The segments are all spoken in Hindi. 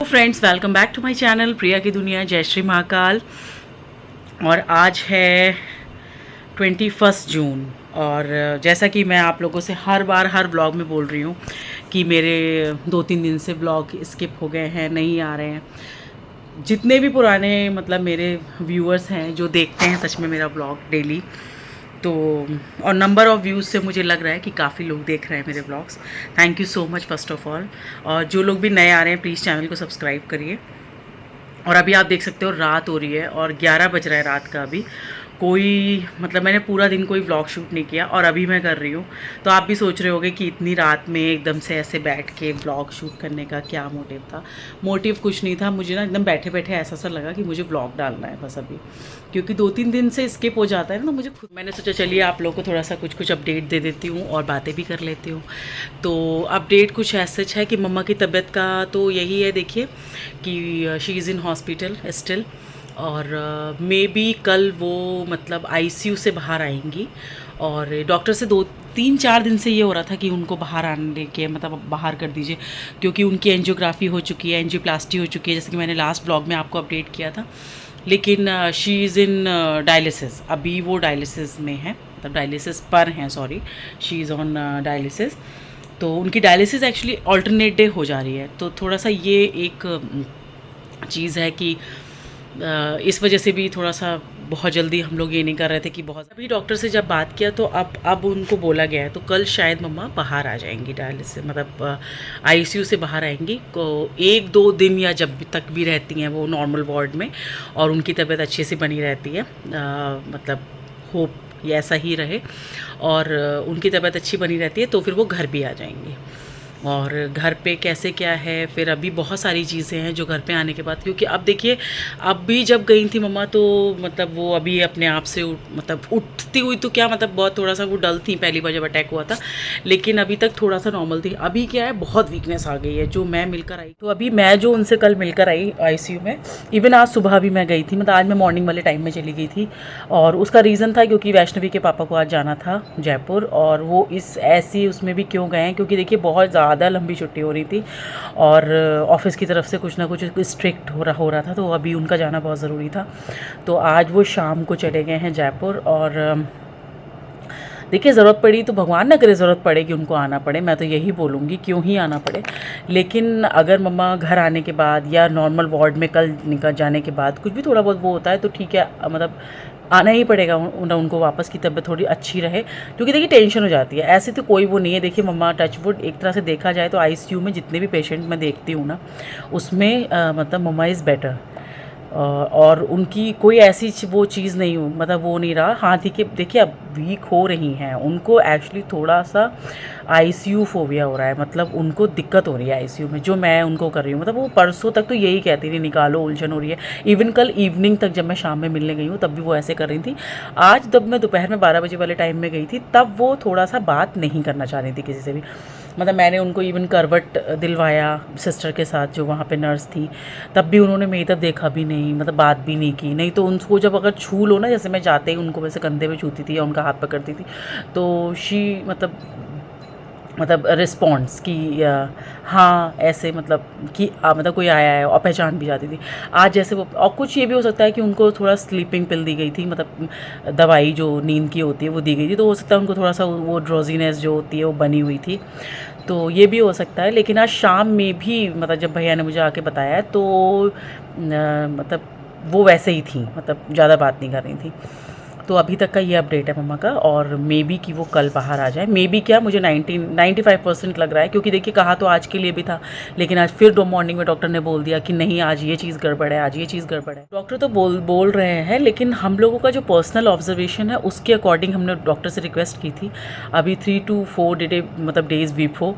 Friends, welcome back to my channel Priya की दुनिया। जय श्री महाकाल। और आज है 21 जून। और जैसा कि मैं आप लोगों से हर बार हर ब्लॉग में बोल रही हूँ कि मेरे 2-3 दिन से ब्लॉग स्किप हो गए हैं, नहीं आ रहे हैं। जितने भी पुराने मतलब मेरे व्यूअर्स हैं जो देखते हैं सच में मेरा ब्लॉग डेली, तो और नंबर ऑफ़ व्यूज़ से मुझे लग रहा है कि काफ़ी लोग देख रहे हैं मेरे blogs. Thank you so much first of all. और जो लोग भी नए आ रहे हैं प्लीज़ चैनल को सब्सक्राइब करिए। और अभी आप देख सकते हो रात हो रही है और 11 बज रहा है रात का। अभी कोई मतलब मैंने पूरा दिन कोई व्लॉग शूट नहीं किया और अभी मैं कर रही हूँ। तो आप भी सोच रहे होगे कि इतनी रात में एकदम से ऐसे बैठ के व्लॉग शूट करने का क्या मोटिव था। मोटिव कुछ नहीं था, मुझे ना एकदम बैठे बैठे ऐसा सा लगा कि मुझे व्लॉग डालना है बस अभी, क्योंकि 2-3 दिन से स्किप हो जाता है ना। तो मुझे खुद मैंने सोचा चलिए आप लोगों को थोड़ा सा कुछ अपडेट दे देती हूँ और बातें भी कर लेती हूँ। तो अपडेट कुछ ऐसा है कि मम्मा की तबीयत का तो यही है, देखिए कि she is in hospital still. और मे बी कल वो मतलब आईसीयू से बाहर आएंगी। और डॉक्टर से 2-3-4 दिन से ये हो रहा था कि उनको बाहर आने के मतलब बाहर कर दीजिए, क्योंकि उनकी एंजियोग्राफी हो चुकी है, एंजियोप्लास्टी हो चुकी है, जैसे कि मैंने लास्ट ब्लॉग में आपको अपडेट किया था। लेकिन शी इज़ इन डायलिसिस, अभी वो डायलिसिस में है, मतलब डायलिसिस पर हैं, sorry, she is on dialysis. तो उनकी डायलिसिस एक्चुअली ऑल्टरनेट डे हो जा रही है। तो थोड़ा सा ये एक चीज़ है कि इस वजह से भी थोड़ा सा बहुत जल्दी हम लोग ये नहीं कर रहे थे कि बहुत। अभी डॉक्टर से जब बात किया तो अब उनको बोला गया है तो कल शायद मम्मा बाहर आ जाएंगी डायलिसिस, मतलब आईसीयू से बाहर आएंगी को 1-2 दिन या जब भी तक भी रहती हैं वो नॉर्मल वार्ड में। और उनकी तबीयत अच्छे से बनी रहती है, मतलब होप ये ऐसा ही रहे। और उनकी तबीयत अच्छी बनी रहती है तो फिर वो घर भी आ जाएंगी। और घर पे कैसे क्या है फिर अभी बहुत सारी चीज़ें हैं जो घर पे आने के बाद, क्योंकि अब देखिए अब भी जब गई थी मम्मा तो मतलब वो अभी अपने आप से मतलब उठती हुई तो क्या, मतलब बहुत थोड़ा सा वो डल थी पहली बार जब अटैक हुआ था, लेकिन अभी तक थोड़ा सा नॉर्मल थी। अभी क्या है बहुत वीकनेस आ गई है। जो मैं मिलकर आई तो अभी मैं जो उनसे कल मिलकर आई आईसीयू में, इवन आज सुबह भी मैं गई थी, मतलब आज मैं मॉर्निंग वाले टाइम में चली गई थी। और उसका रीज़न था क्योंकि वैष्णवी के पापा को आज जाना था जयपुर, और वो इस ऐसी उसमें भी क्यों गए हैं क्योंकि देखिए बहुत ज़्यादा लंबी छुट्टी हो रही थी और ऑफिस की तरफ से कुछ ना कुछ स्ट्रिक्ट हो रहा था, तो अभी उनका जाना बहुत ज़रूरी था। तो आज वो शाम को चले गए हैं जयपुर। और देखिए ज़रूरत पड़ी तो भगवान ना करे ज़रूरत पड़े कि उनको आना पड़े, मैं तो यही बोलूँगी क्यों ही आना पड़े। लेकिन अगर मम्मा घर आने के बाद या नॉर्मल वार्ड में कल निकल जाने के बाद कुछ भी थोड़ा बहुत वो होता है तो ठीक है, मतलब आना ही पड़ेगा उनको वापस की तबीयत थोड़ी अच्छी रहे, क्योंकि देखिए टेंशन हो जाती है। ऐसे तो कोई वो नहीं है, देखिए मम्मा टचवुड एक तरह से देखा जाए तो आईसीयू में जितने भी पेशेंट मैं देखती हूँ ना उसमें मतलब मम्मा इज़ बेटर। और उनकी कोई ऐसी वो चीज़ नहीं हो, मतलब वो नहीं रहा। हाँ ठीक है, देखिए अब वीक हो रही हैं, उनको एक्चुअली थोड़ा सा आईसीयू फोबिया हो रहा है, मतलब उनको दिक्कत हो रही है आईसीयू में जो मैं उनको कर रही हूँ। मतलब वो परसों तक तो यही कहती थी निकालो उलझन हो रही है। इवन कल इवनिंग तक जब मैं शाम में मिलने गई हूँ तब भी वो ऐसे कर रही थी। आज जब मैं दोपहर में 12 बजे वाले टाइम में गई थी तब वो थोड़ा सा बात नहीं करना चाह रही थी किसी से भी। मतलब मैंने उनको इवन करवट दिलवाया सिस्टर के साथ जो वहाँ पे नर्स थी, तब भी उन्होंने मेरी तरफ देखा भी नहीं, मतलब बात भी नहीं की। नहीं तो उनको जब अगर छू लो ना, जैसे मैं जाते ही उनको वैसे कंधे पे छूती थी या उनका हाथ पकड़ती थी तो शी मतलब रिस्पॉन्स कि हाँ ऐसे मतलब कि मतलब कोई आया है, और पहचान भी जाती थी। आज जैसे वो, और कुछ ये भी हो सकता है कि उनको थोड़ा स्लीपिंग पिल दी गई थी, मतलब दवाई जो नींद की होती है वो दी गई थी, तो हो सकता है उनको थोड़ा सा वो ड्रोजीनेस जो होती है वो बनी हुई थी, तो ये भी हो सकता है। लेकिन आज शाम में भी मतलब जब भैया ने मुझे आके बताया तो मतलब वो वैसे ही थी, मतलब ज़्यादा बात नहीं कर रही थी। तो अभी तक का ये अपडेट है मम्मा का। और मे बी कि वो कल बाहर आ जाए, मे बी क्या मुझे 95% लग रहा है, क्योंकि देखिए कहा तो आज के लिए भी था, लेकिन आज फिर मॉर्निंग में डॉक्टर ने बोल दिया कि नहीं आज ये चीज़ गड़बड़ है, आज ये चीज़ गड़बड़ है। डॉक्टर तो बोल रहे हैं, लेकिन हम लोगों का जो पर्सनल ऑब्जर्वेशन है उसके अकॉर्डिंग हमने डॉक्टर से रिक्वेस्ट की थी अभी 3 to 4 मतलब डेज़ बिफोर।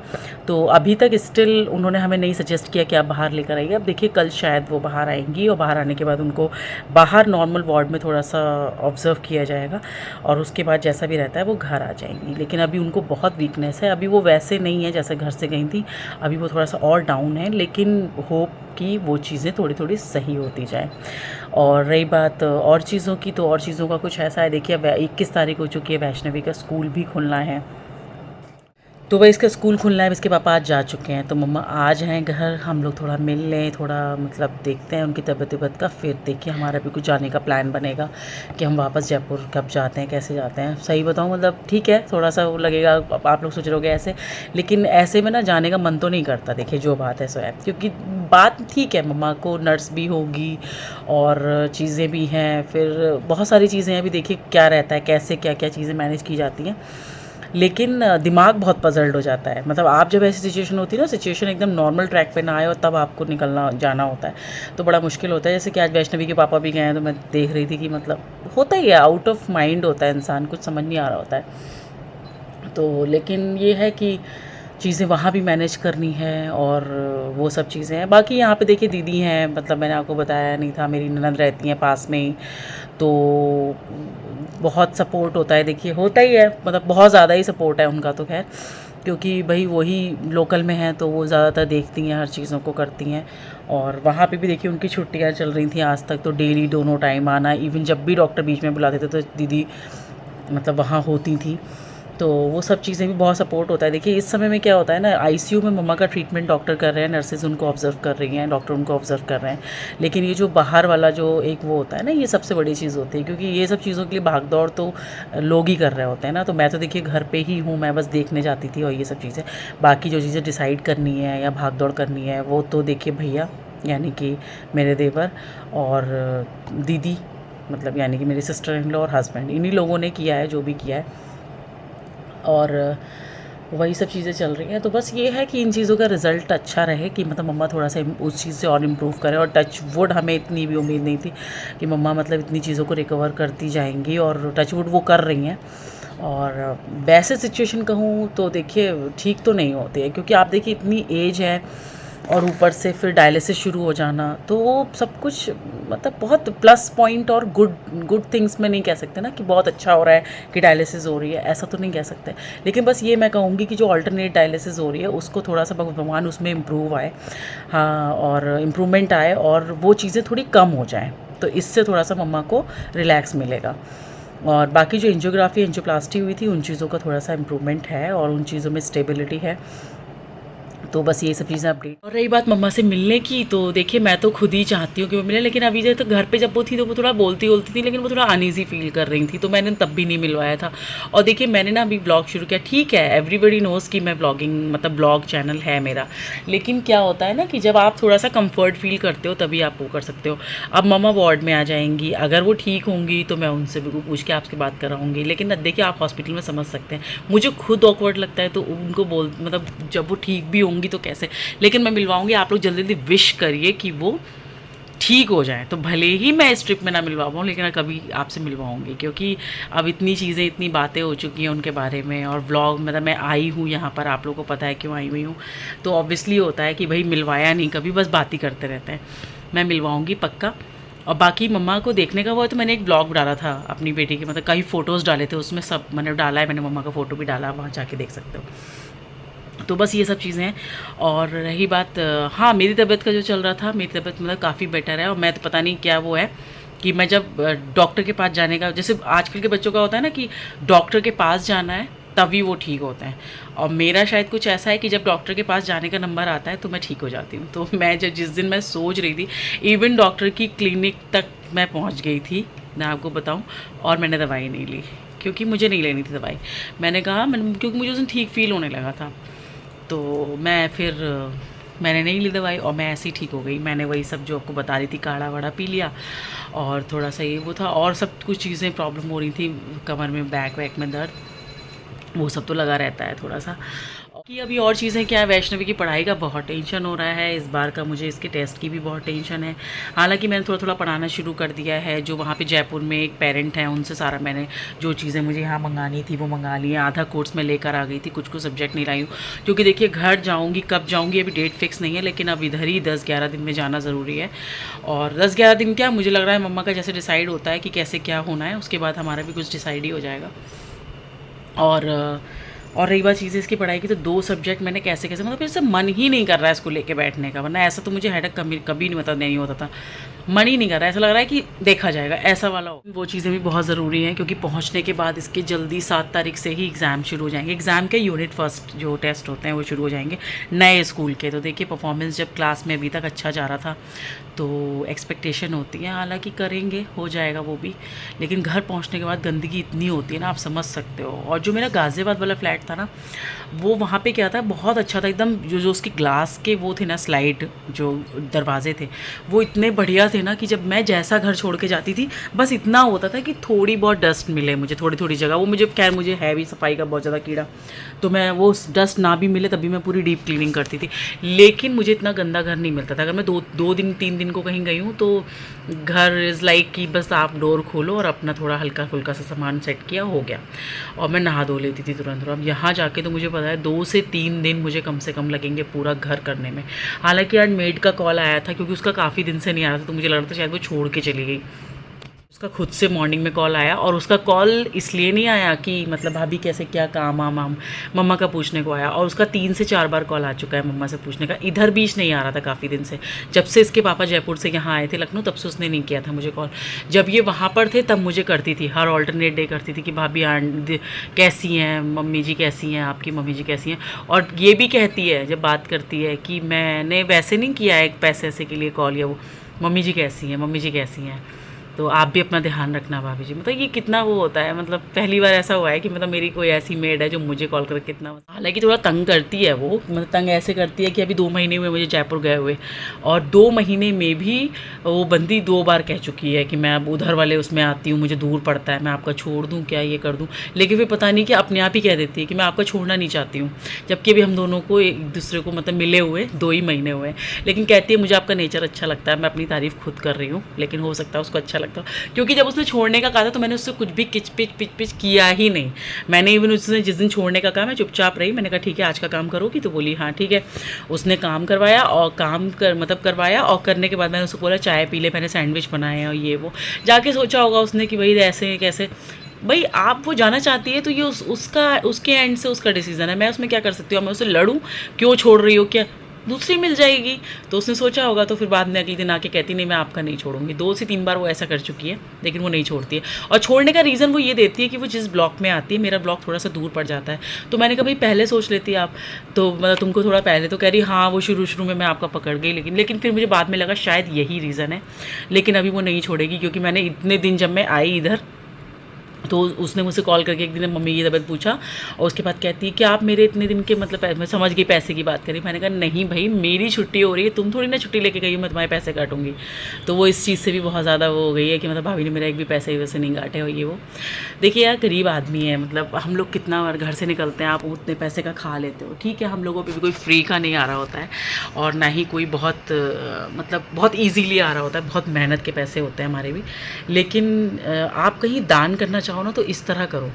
तो अभी तक स्टिल उन्होंने हमें नहीं सजेस्ट किया कि आप बाहर लेकर आइए। अब देखिए कल शायद वो बाहर आएंगी और बाहर आने के बाद उनको बाहर नॉर्मल वार्ड में थोड़ा सा ऑब्जर्व किया जाएगा और उसके बाद जैसा भी रहता है वो घर आ जाएंगी। लेकिन अभी उनको बहुत वीकनेस है, अभी वो वैसे नहीं है जैसे घर से गई थी, अभी वो थोड़ा सा और डाउन है, लेकिन होप कि वो चीज़ें थोड़ी थोड़ी सही होती जाए। और रही बात और चीज़ों की, तो और चीज़ों का कुछ ऐसा है, देखिए 21 तारीख हो चुकी है, वैष्णवी का स्कूल भी खुलना है। तो भाई इसका स्कूल खुलना है, इसके पापा आज जा चुके हैं, तो मम्मा आज हैं घर, हम लोग थोड़ा मिल लें, थोड़ा मतलब देखते हैं उनकी तबीयत का, फिर देखिए हमारा भी कुछ जाने का प्लान बनेगा कि हम वापस जयपुर कब जाते हैं, कैसे जाते हैं। सही बताऊँ मतलब ठीक है, थोड़ा सा वो लगेगा, आप लोग सोच रहे ऐसे, लेकिन ऐसे में ना जाने का मन तो नहीं करता। देखिए जो बात है सो है, क्योंकि बात ठीक है, मम्मा को नर्स भी होगी और चीज़ें भी हैं, फिर बहुत सारी चीज़ें हैं, अभी देखिए क्या रहता है, कैसे क्या क्या चीज़ें मैनेज की जाती हैं, लेकिन दिमाग बहुत पजल्ड हो जाता है। मतलब आप जब ऐसी सिचुएशन होती है ना, सिचुएशन एकदम नॉर्मल ट्रैक पे ना आए और तब आपको निकलना जाना होता है, तो बड़ा मुश्किल होता है। जैसे कि आज वैष्णवी के पापा भी गए हैं, तो मैं देख रही थी कि मतलब होता ही है, आउट ऑफ माइंड होता है इंसान, कुछ समझ नहीं आ रहा होता है। तो लेकिन ये है कि चीज़ें वहाँ भी मैनेज करनी है और वो सब चीज़ें हैं। बाकी यहाँ पे देखिए दीदी हैं, मतलब मैंने आपको बताया नहीं था, मेरी ननद रहती हैं पास में ही, तो बहुत सपोर्ट होता है। देखिए होता ही है, मतलब बहुत ज़्यादा ही सपोर्ट है उनका, तो खैर क्योंकि भाई वही लोकल में हैं, तो वो ज़्यादातर देखती हैं, हर चीज़ों को करती हैं। और वहाँ पे भी देखिए उनकी छुट्टियाँ चल रही थी आज तक, तो डेली दोनों टाइम आना, इवन जब भी डॉक्टर बीच में बुलाते थे तो दीदी मतलब वहाँ होती थी, तो वो सब चीज़ें भी बहुत सपोर्ट होता है। देखिए इस समय में क्या होता है ना, आईसीयू में मम्मा का ट्रीटमेंट डॉक्टर कर रहे हैं, नर्सेज उनको ऑब्जर्व कर रही हैं, डॉक्टर उनको ऑब्जर्व कर रहे हैं, लेकिन ये जो बाहर वाला जो एक वो होता है ना, ये सबसे बड़ी चीज़ होती है, क्योंकि ये सब चीज़ों के लिए भाग दौड़ तो लोग ही कर रहे होते हैं ना। तो मैं तो देखिए घर पे ही हूँ, मैं बस देखने जाती थी, और ये सब चीज़ें, बाकी जो चीज़ें डिसाइड करनी है या भाग दौड़ करनी है, वो तो देखिए भैया यानी कि मेरे देवर और दीदी, मतलब यानी कि मेरी सिस्टर इन लॉ और हस्बैंड, इन्हीं लोगों ने किया है जो भी किया है, और वही सब चीज़ें चल रही हैं। तो बस ये है कि इन चीज़ों का रिज़ल्ट अच्छा रहे, कि मतलब मम्मा थोड़ा सा उस चीज़ से और इम्प्रूव करें, और टच वुड हमें इतनी भी उम्मीद नहीं थी कि मम्मा मतलब इतनी चीज़ों को रिकवर करती जाएंगी, और टच वुड वो कर रही हैं। और वैसे सिचुएशन कहूँ तो देखिए ठीक तो नहीं होती है, क्योंकि आप देखिए इतनी एज है और ऊपर से फिर डायलिसिस शुरू हो जाना, तो वो सब कुछ मतलब बहुत प्लस पॉइंट और गुड थिंग्स में नहीं कह सकते ना कि बहुत अच्छा हो रहा है कि डायलिसिस हो रही है, ऐसा तो नहीं कह सकते। लेकिन बस ये मैं कहूँगी कि जो अल्टरनेट डायलिसिस हो रही है उसको थोड़ा सा भगवान उसमें इम्प्रूव आए, हाँ, और इम्प्रूवमेंट आए, और वो चीज़ें थोड़ी कम हो जाएँ, तो इससे थोड़ा सा मम्मा को रिलैक्स मिलेगा। और बाकी जो एंजियोग्राफी एंजियोप्लास्टी हुई थी, उन चीज़ों का थोड़ा सा इम्प्रूवमेंट है, और उन चीज़ों में स्टेबिलिटी है। तो बस ये सब चीज़ें अपडेट। और रही बात मम्मा से मिलने की, तो देखिए मैं तो खुद ही चाहती हूँ कि वो मिले, लेकिन अभी जब तक घर पे जब वो थी तो वो थोड़ा बोलती थी, लेकिन वो थोड़ा अनईजी फील कर रही थी, तो मैंने तब भी नहीं मिलवाया था। और देखिए मैंने ना अभी ब्लॉग शुरू किया, ठीक है एवरीबडी नोज़ कि मैं ब्लॉगिंग मतलब ब्लॉग चैनल है मेरा, लेकिन क्या होता है ना कि जब आप थोड़ा सा कंफर्ट फील करते हो तभी आप वो कर सकते हो। अब मम्मा वार्ड में आ जाएंगी, अगर वो ठीक होंगी तो मैं उनसे भी पूछ के आपसे बात कराऊंगी, लेकिन देखिए आप हॉस्पिटल में समझ सकते हैं, मुझे खुद ऑकवर्ड लगता है, तो उनको बोल मतलब जब वो ठीक भी होंगी तो कैसे, लेकिन मैं मिलवाऊंगी। आप लोग जल्दी जल्दी विश करिए कि वो ठीक हो जाए, तो भले ही मैं इस ट्रिप में ना मिलवा पाऊँ, लेकिन कभी आपसे मिलवाऊंगी, क्योंकि अब इतनी चीज़ें इतनी बातें हो चुकी हैं उनके बारे में, और व्लॉग मतलब मैं आई हूँ यहाँ पर, आप लोगों को पता है क्यों आई हुई हूँ, तो ऑब्वियसली होता है कि भाई मिलवाया नहीं कभी, बस बात ही करते रहते हैं। मैं मिलवाऊंगी पक्का। और बाकी मम्मा को देखने का हुआ तो मैंने एक ब्लॉग डाला था अपनी बेटी के, मतलब कई फ़ोटोज़ डाले थे, उसमें सब मैंने डाला है, मैंने मम्मा का फ़ोटो भी डाला, वहाँ जाके देख सकते हो। तो बस ये सब चीज़ें हैं। और रही बात हाँ मेरी तबीयत का जो चल रहा था, मेरी तबीयत मतलब काफ़ी बेटर है, और मैं तो पता नहीं क्या वो है कि मैं जब डॉक्टर के पास जाने का, जैसे आजकल के बच्चों का होता है ना कि डॉक्टर के पास जाना है तभी वो ठीक होते हैं, और मेरा शायद कुछ ऐसा है कि जब डॉक्टर के पास जाने का नंबर आता है तो मैं ठीक हो जाती हूँ। तो मैं जब जिस दिन मैं सोच रही थी, इवन डॉक्टर की क्लिनिक तक मैं पहुँच गई थी, मैं आपको बताऊँ, और मैंने दवाई नहीं ली, क्योंकि मुझे नहीं लेनी थी दवाई। मैंने कहा क्योंकि मुझे उस दिन ठीक फील होने लगा था, तो मैंने नहीं ली दवाई, और मैं ऐसे ही ठीक हो गई। मैंने वही सब जो आपको बता रही थी, काढ़ा वाढ़ा पी लिया, और थोड़ा सा ये वो था, और सब कुछ चीज़ें प्रॉब्लम हो रही थी, कमर में बैक वैक में दर्द, वो सब तो लगा रहता है थोड़ा सा। कि अभी और चीज़ें क्या है, वैष्णवी की पढ़ाई का बहुत टेंशन हो रहा है इस बार का, मुझे इसके टेस्ट की भी बहुत टेंशन है। हालांकि मैंने थोड़ा थोड़ा पढ़ाना शुरू कर दिया है, जो वहाँ पे जयपुर में एक पेरेंट है उनसे सारा मैंने जो चीज़ें मुझे यहाँ मंगानी थी वो मंगा ली है। आधा कोर्स में लेकर आ गई थी, कुछ सब्जेक्ट नहीं लाई हूँ, क्योंकि देखिए घर जाऊँगी कब जाऊँगी अभी डेट फिक्स नहीं है, लेकिन अब इधर ही 10-11 दिन में जाना ज़रूरी है। और 10-11 दिन क्या, मुझे लग रहा है मम्मा का जैसे डिसाइड होता है कि कैसे क्या होना है, उसके बाद हमारा भी कुछ डिसाइड ही हो जाएगा। और और रही बात चीज़ें इसकी पढ़ाई की, तो 2 सब्जेक्ट मैंने कैसे कैसे, मतलब इससे मन ही नहीं कर रहा है इसको लेके बैठने का, वरना ऐसा तो मुझे हेडेक कभी कभी नहीं, मतलब नहीं होता था, मन ही नहीं कर रहा है, ऐसा लग रहा है कि देखा जाएगा ऐसा वाला हो। वो चीज़ें भी बहुत ज़रूरी हैं क्योंकि पहुंचने के बाद इसके जल्दी 7 तारीख से ही एग्ज़ाम शुरू हो जाएंगे। एग्ज़ाम के यूनिट फर्स्ट जो टेस्ट होते हैं वो शुरू हो जाएंगे नए स्कूल के। तो देखिए परफॉर्मेंस जब क्लास में अभी तक अच्छा जा रहा था तो एक्सपेक्टेशन होती है, हालांकि करेंगे, हो जाएगा वो भी, लेकिन घर पहुंचने के बाद गंदगी इतनी होती है ना, आप समझ सकते हो। और जो मेरा गाज़ियाबाद वाला फ्लैट था ना, वो वहाँ पे क्या था, बहुत अच्छा था एकदम, जो जो उसकी ग्लास के वो थे ना स्लाइड जो दरवाजे थे वो इतने बढ़िया थे ना कि जब मैं जैसा घर छोड़ के जाती थी बस इतना होता था कि थोड़ी बहुत डस्ट मिले मुझे, थोड़ी थोड़ी जगह, वो मुझे खैर मुझे है भी सफाई का बहुत ज़्यादा कीड़ा, तो मैं वो डस्ट ना भी मिले तभी मैं पूरी डीप क्लीनिंग करती थी, लेकिन मुझे इतना गंदा घर नहीं मिलता था। अगर मैं दो दिन 3 दिन को कहीं गई हूँ तो घर इज़ लाइक कि बस आप डोर खोलो और अपना थोड़ा हल्का फुल्का सा सामान सेट किया, हो गया, और मैं नहा धो लेती थी तुरंत। अब यहाँ जाके तो मुझे पता है 2 से 3 दिन मुझे कम से कम लगेंगे पूरा घर करने में। हालांकि आज मेड का कॉल आया था क्योंकि उसका काफ़ी दिन से नहीं आ रहा था, तो मुझे लग रहा था शायद वो छोड़ के चली गई। उसका खुद से मॉर्निंग में कॉल आया, और उसका कॉल इसलिए नहीं आया कि मतलब भाभी कैसे क्या काम मम्मा का पूछने को आया, और उसका 3 से 4 बार कॉल आ चुका है मम्मा से पूछने का। इधर बीच नहीं आ रहा था काफ़ी दिन से, जब से इसके पापा जयपुर से यहाँ आए थे लखनऊ, तब से उसने नहीं किया था मुझे कॉल। जब ये वहाँ पर थे तब मुझे करती थी, हर ऑल्टरनेट डे करती थी कि भाभी कैसी हैं, मम्मी जी कैसी हैं, आपकी मम्मी जी कैसी हैं। और ये भी कहती है जब बात करती है कि मैंने वैसे नहीं किया है पैसे के लिए कॉल, या वो मम्मी जी कैसी हैं, मम्मी जी कैसी हैं, तो आप भी अपना ध्यान रखना भाभी जी। मतलब ये कितना वो होता है, मतलब पहली बार ऐसा हुआ है कि मतलब मेरी कोई ऐसी मेड है जो मुझे कॉल करके इतना, हालांकि थोड़ा तंग करती है वो, मतलब तंग ऐसे करती है कि अभी 2 महीने हुए मुझे जयपुर गए हुए, और 2 महीने में भी वो बंदी 2 बार कह चुकी है कि मैं अब उधर वाले उसमें आती हूँ, मुझे दूर पड़ता है, मैं आपका छोड़ दूँ क्या, ये कर दूँ। लेकिन फिर पता नहीं कि अपने आप ही कह देती है कि मैं आपका छोड़ना नहीं चाहती हूँ, जबकि अभी हम दोनों को एक दूसरे को मतलब मिले हुए 2 ही महीने हुए, लेकिन कहती है मुझे आपका नेचर अच्छा लगता है। मैं अपनी तारीफ़ खुद कर रही हूँ, लेकिन हो सकता है उसको अच्छा लगता हो, क्योंकि जब उसने छोड़ने का कहा था तो मैंने उससे कुछ भी किच पिच किया ही नहीं। मैंने इवन उसने जिस दिन छोड़ने का कहा मैं चुपचाप रही, मैंने कहा ठीक है आज का काम करोगी, तो बोली हाँ ठीक है। उसने काम करवाया, और करवाया, और करने के बाद मैंने उसको बोला चाय पी ले, मैंने सैंडविच बनाए और ये वो। जाके सोचा होगा उसने कि भाई ऐसे कैसे, भाई आप वो जाना चाहती है तो ये उसके एंड से उसका डिसीजन है, मैं उसमें क्या कर सकती हूँ। मैं उससे लड़ूँ, क्यों छोड़ रही हो, क्या दूसरी मिल जाएगी, तो उसने सोचा होगा। तो फिर बाद में अगले दिन आके कहती नहीं मैं आपका नहीं छोड़ूंगी। 2 से 3 बार वो ऐसा कर चुकी है, लेकिन वो नहीं छोड़ती है। और छोड़ने का रीज़न वो ये देती है कि वो जिस ब्लॉक में आती है, मेरा ब्लॉक थोड़ा सा दूर पड़ जाता है। तो मैंने कहा भाई पहले सोच लेती आप, तो मतलब तुमको थोड़ा पहले, तो कह रही हाँ वो शुरू में मैं आपका पकड़ गई, लेकिन फिर मुझे बाद में लगा शायद यही रीज़न है। लेकिन अभी वो नहीं छोड़ेगी, क्योंकि मैंने इतने दिन जब मैं आई इधर तो उसने मुझसे कॉल करके एक दिन मम्मी की तबीयत पूछा, और उसके बाद कहती है कि आप मेरे इतने दिन के मतलब मैं समझ गई पैसे की बात करी। मैंने कहा नहीं भाई मेरी छुट्टी हो रही है, तुम थोड़ी ना छुट्टी लेके गई हो, मैं तुम्हारे पैसे काटूंगी। तो वो इस चीज़ से भी बहुत ज़्यादा वो हो गई है कि मतलब भाभी ने मेरा एक भी पैसे वैसे नहीं काटे हो, ये वो। देखिए यार गरीब आदमी है, मतलब हम लोग कितना बार घर से निकलते हैं, आप उतने पैसे का खा लेते हो, ठीक है हम लोगों पर भी कोई फ्री का नहीं आ रहा होता है, और ना ही कोई बहुत मतलब बहुत ईजीली आ रहा होता है, बहुत मेहनत के पैसे होते हैं हमारे भी। लेकिन आप कहीं दान करना चाहो ना तो इस तरह करो।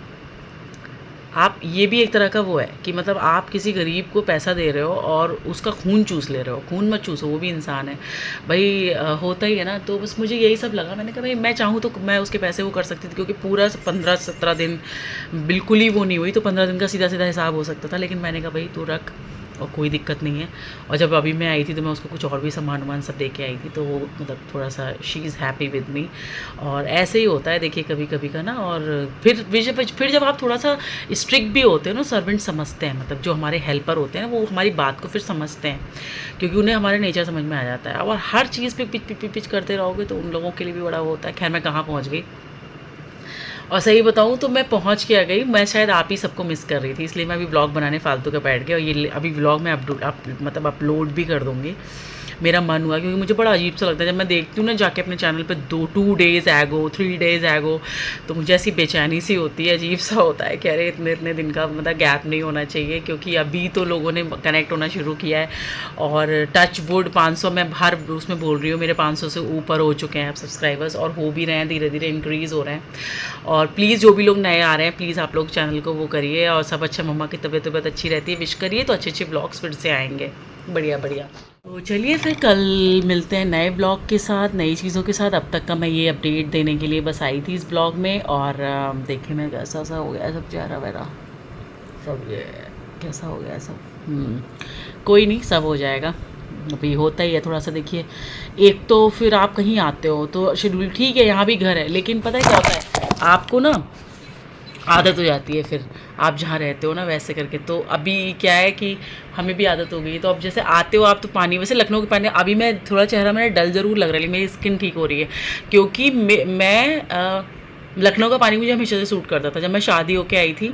आप ये भी एक तरह का वो है कि मतलब आप किसी गरीब को पैसा दे रहे हो और उसका खून चूस ले रहे हो। खून मत चूसो, वो भी इंसान है भाई, होता ही है ना। तो बस मुझे यही सब लगा, मैंने कहा भाई मैं चाहूँ तो मैं उसके पैसे वो कर सकती थी, क्योंकि पूरा 15-17 दिन बिल्कुल ही वो नहीं हुई, तो 15 दिन का सीधा सीधा हिसाब हो सकता था। लेकिन मैंने कहा भाई तू रख, और कोई दिक्कत नहीं है। और जब अभी मैं आई थी तो मैं उसको कुछ और भी सामान सब दे के आई थी, तो वो मतलब थोड़ा सा she is happy with me. और ऐसे ही होता है देखिए कभी कभी का ना। और फिर जब आप थोड़ा सा स्ट्रिक्ट भी होते हो ना, सर्वेंट समझते हैं, मतलब जो हमारे हेल्पर होते हैं ना वो हमारी बात को फिर समझते हैं, क्योंकि उन्हें हमारे नेचर समझ में आ जाता है। और हर चीज़ पे पिच करते रहोगे तो उन लोगों के लिए भी बड़ा वो होता है। खैर मैं कहाँ पहुँच गई, और सही बताऊँ तो मैं पहुँच के आ गई, मैं शायद आप ही सबको मिस कर रही थी, इसलिए मैं अभी व्लॉग बनाने फालतू का बैठ गया। और ये अभी व्लॉग में मतलब अपलोड भी कर दूँगी। मेरा मन हुआ क्योंकि मुझे बड़ा अजीब सा लगता है जब मैं देखती हूँ ना जाके अपने चैनल पे 2 डेज़ एगो 3 डेज़ एगो, तो मुझे ऐसी बेचैनी सी होती है, अजीब सा होता है कि अरे इतने दिन का मतलब गैप नहीं होना चाहिए, क्योंकि अभी तो लोगों ने कनेक्ट होना शुरू किया है। और टच वुड 500 मैं हर उसमें बोल रही हूँ, मेरे 500 से ऊपर हो चुके हैं अब सब्सक्राइबर्स, और हो भी रहे हैं, धीरे धीरे इंक्रीज़ हो रहे हैं। और प्लीज़ जो भी लोग नए आ रहे हैं प्लीज़ आप लोग चैनल को वो करिए, और सब अच्छा, मम्मा की तबीयत अच्छी रहती है, विश करिए तो अच्छे ब्लॉग्स फिर से आएंगे, बढ़िया। तो चलिए फिर कल मिलते हैं नए ब्लॉग के साथ, नई चीज़ों के साथ। अब तक का मैं ये अपडेट देने के लिए बस आई थी इस ब्लॉग में। और देखिए मैं कैसा सा हो गया सब चेहरा मेरा। सब ये कैसा हो गया सब। कोई नहीं, सब हो जाएगा। अभी होता ही है थोड़ा सा। देखिए, एक तो फिर आप कहीं आते हो तो शेड्यूल ठीक है, यहाँ भी घर है, लेकिन पता है क्या होता है, आपको ना आदत हो जाती है फिर आप जहाँ रहते हो ना वैसे करके। तो अभी क्या है कि हमें भी आदत हो गई है। तो अब जैसे आते हो आप तो पानी, वैसे लखनऊ के पानी, अभी मैं थोड़ा चेहरा मेरा डल ज़रूर लग रहा है, लेकिन मेरी स्किन ठीक हो रही है, क्योंकि लखनऊ का पानी मुझे हमेशा से सूट करता था। जब मैं शादी होके आई थी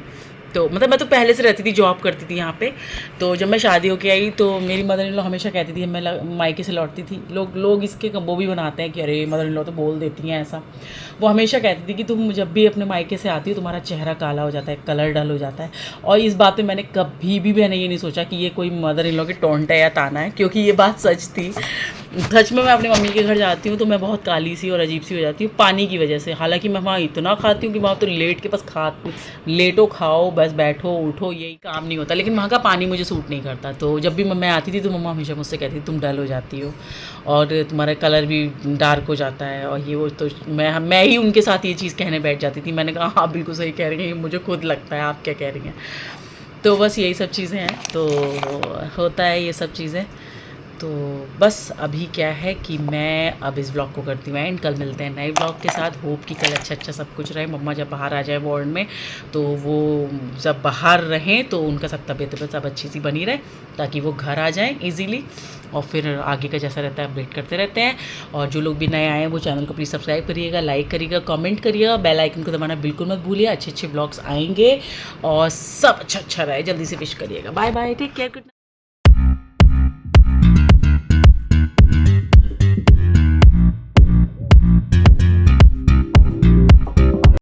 तो मतलब मैं तो पहले से रहती थी, जॉब करती थी यहाँ पे। तो जब मैं शादी होके आई तो मेरी मदर इन लॉ हमेशा कहती थी, मैं मायके से लौटती थी, लोग इसके वो भी बनाते हैं कि अरे मदर इन लॉ तो बोल देती हैं ऐसा। वो हमेशा कहती थी कि तुम जब भी अपने मायके से आती हो तुम्हारा चेहरा काला हो जाता है, कलर डल हो जाता है। और इस बात पे मैंने कभी भी मैंने ये नहीं सोचा कि ये कोई मदर इन लॉ की टोंट है या ताना है, क्योंकि ये बात सच थी। सच में मैं अपनी मम्मी के घर जाती हूँ तो मैं बहुत काली सी और अजीब सी हो जाती हूँ पानी की वजह से। हालांकि मैं वहाँ इतना खाती हूँ कि वहाँ तो लेट के बस लेटो खाओ बस, बैठो उठो, यही काम नहीं होता, लेकिन वहाँ का पानी मुझे सूट नहीं करता। तो जब भी मैं आती थी तो मम्मा हमेशा मुझसे कहती थी तुम डल हो जाती हो और तुम्हारा कलर भी डार्क हो जाता है और ये वो। तो मैं ही उनके साथ ये चीज़ कहने बैठ जाती थी। मैंने कहा हाँ बिल्कुल सही कह रही हैं, मुझे खुद लगता है, आप क्या कह रही हैं। तो बस यही सब चीज़ें हैं, तो होता है ये सब चीज़ें। तो बस अभी क्या है कि मैं अब इस ब्लॉग को करती हूँ एंड, कल मिलते हैं नए ब्लॉग के साथ। होप कि कल अच्छा सब कुछ रहे। मम्मा जब बाहर आ जाए वार्ड में तो वो जब बाहर रहें तो उनका सब तबीयत सब अच्छी सी बनी रहे, ताकि वो घर आ जाएँ ईज़िली, और फिर आगे का जैसा रहता है अपडेट करते रहते हैं। और जो लोग भी नए आए हैं वो चैनल को प्लीज़ सब्सक्राइब करिएगा, लाइक करिएगा, कमेंट करिएगा, बेल आइकन को दबाना बिल्कुल मत भूलिए। अच्छे ब्लॉग्स आएंगे और सब अच्छा रहे। जल्दी से विश करिएगा। Bye bye, take care, good night.